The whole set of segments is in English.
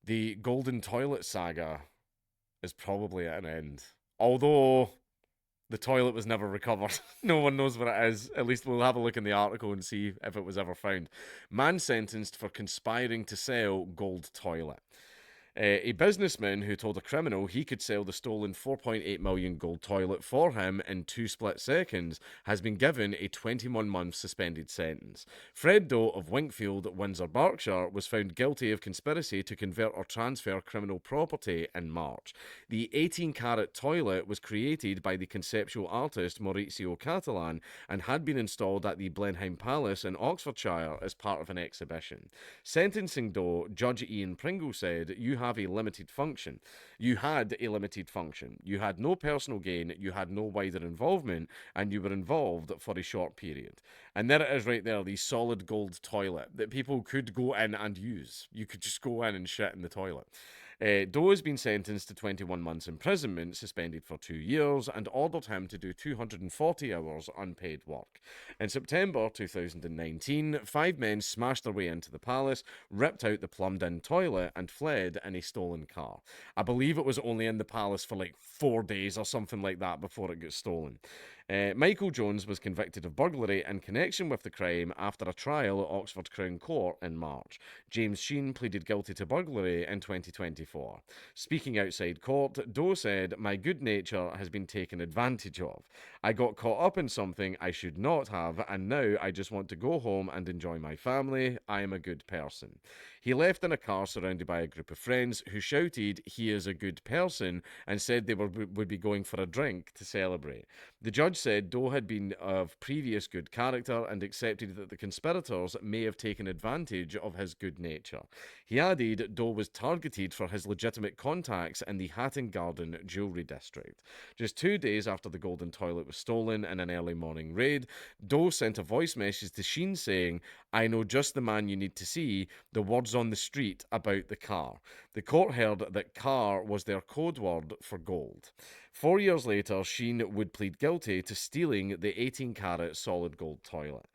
The golden toilet saga is probably at an end. Although the toilet was never recovered. No one knows what it is. At least we'll have a look in the article and see if it was ever found. Man sentenced for conspiring to sell gold toilet. A businessman who told a criminal he could sell the stolen 4.8 million gold toilet for him in 2 split seconds has been given a 21-month suspended sentence. Fred Doe of Winkfield, Windsor, Berkshire, was found guilty of conspiracy to convert or transfer criminal property in March. The 18-carat toilet was created by the conceptual artist Maurizio Catalan and had been installed at the Blenheim Palace in Oxfordshire as part of an exhibition. Sentencing Doe, Judge Ian Pringle said, "You have a limited function. You had a limited function. You had no personal gain, you had no wider involvement, and you were involved for a short period." And there it is right there, the solid gold toilet that people could go in and use. You could just go in and shit in the toilet. Doe has been sentenced to 21 months imprisonment, suspended for 2 years, and ordered him to do 240 hours unpaid work. In September 2019, 5 men smashed their way into the palace, ripped out the plumbed in toilet, and fled in a stolen car. I believe it was only in the palace for like 4 days or something like that before it got stolen. Michael Jones was convicted of burglary in connection with the crime after a trial at Oxford Crown Court in March. James Sheen pleaded guilty to burglary in 2024. Speaking outside court, Doe said, "My good nature has been taken advantage of. I got caught up in something I should not have, and now I just want to go home and enjoy my family. I am a good person." He left in a car surrounded by a group of friends who shouted, "He is a good person," and said they would be going for a drink to celebrate. The judge said Doe had been of previous good character and accepted that the conspirators may have taken advantage of his good nature. He added Doe was targeted for his legitimate contacts in the Hatton Garden jewellery district. Just 2 days after the golden toilet was stolen in an early morning raid, Doe sent a voice message to Sheen saying, "I know just the man you need to see. The word's on the street about the car." The court heard that car was their code word for gold. 4 years later, Sheen would plead guilty to stealing the 18-carat solid gold toilet.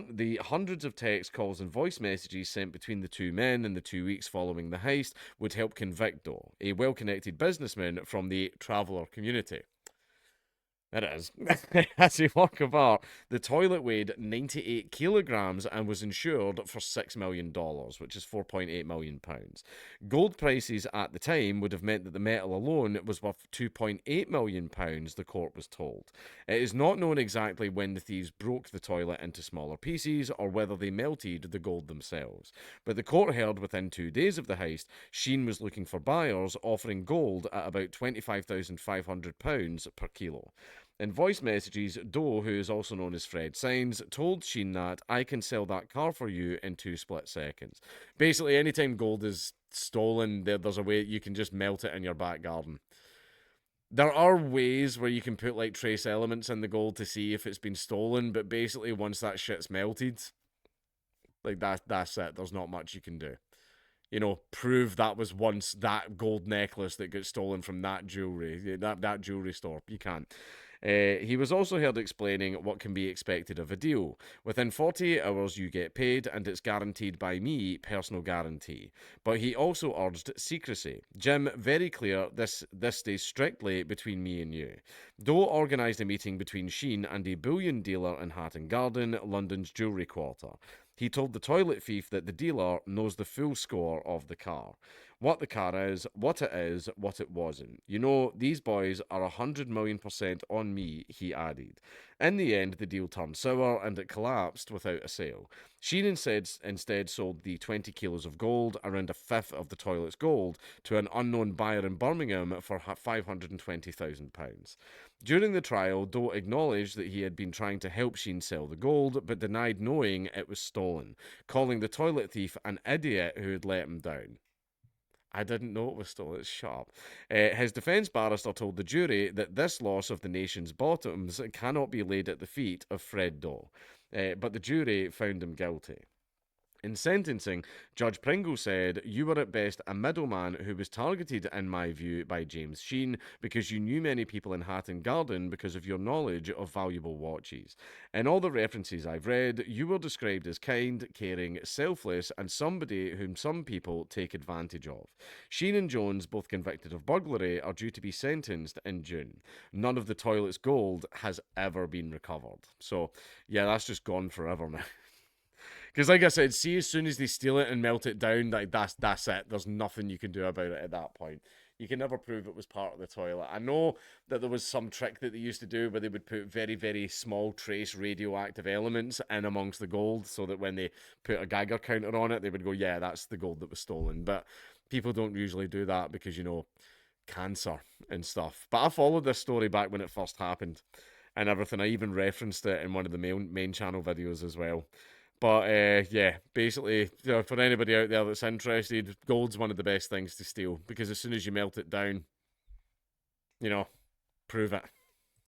The hundreds of text calls and voice messages sent between the two men in the 2 weeks following the heist would help convict Doe, a well-connected businessman from the traveller community. It is. As a work of art, the toilet weighed 98 kilograms and was insured for $6 million, which is £4.8 million. Gold prices at the time would have meant that the metal alone was worth £2.8 million, the court was told. It is not known exactly when the thieves broke the toilet into smaller pieces or whether they melted the gold themselves. But the court heard within 2 days of the heist, Sheen was looking for buyers, offering gold at about £25,500 per kilo. In voice messages, Doe, who is also known as Fred Signs, told Sheen that "I can sell that car for you in 2 split seconds." Basically, anytime gold is stolen, there's a way you can just melt it in your back garden. There are ways where you can put like trace elements in the gold to see if it's been stolen, but basically once that shit's melted, like that's it. There's not much you can do. Prove that was once that gold necklace that got stolen from that jewelry, that jewelry store. You can't. He was also heard explaining what can be expected of a deal. "Within 48 hours, you get paid, and it's guaranteed by me, personal guarantee." But he also urged secrecy. "Jim, very clear, this stays strictly between me and you." Doe organised a meeting between Sheen and a bullion dealer in Hatton Garden, London's jewellery quarter. He told the toilet thief that the dealer knows the full score of the car. What the car is, what it wasn't. These boys are 100 million% on me, he added. In the end, the deal turned sour and it collapsed without a sale. Sheen instead sold the 20 kilos of gold, around a fifth of the toilet's gold, to an unknown buyer in Birmingham for £520,000. During the trial, Doe acknowledged that he had been trying to help Sheen sell the gold, but denied knowing it was stolen, calling the toilet thief an idiot who had let him down. "I didn't know it was stolen." It's sharp. His defence barrister told the jury that this loss of the nation's bottoms cannot be laid at the feet of Fred Doe, but the jury found him guilty. In sentencing, Judge Pringle said, "You were at best a middleman who was targeted, in my view, by James Sheen because you knew many people in Hatton Garden because of your knowledge of valuable watches. In all the references I've read, you were described as kind, caring, selfless, and somebody whom some people take advantage of. Sheen and Jones, both convicted of burglary, are due to be sentenced in June. None of the toilet's gold has ever been recovered." So, yeah, that's just gone forever now. Because, like I said, see, as soon as they steal it and melt it down, like that's it. There's nothing you can do about it at that point. You can never prove it was part of the toilet. I know that there was some trick that they used to do where they would put very, very small trace radioactive elements in amongst the gold so that when they put a Geiger counter on it, they would go, yeah, that's the gold that was stolen. But people don't usually do that because, cancer and stuff. But I followed this story back when it first happened and everything. I even referenced it in one of the main channel videos as well. But yeah, basically, for anybody out there that's interested, gold's one of the best things to steal because as soon as you melt it down, prove it.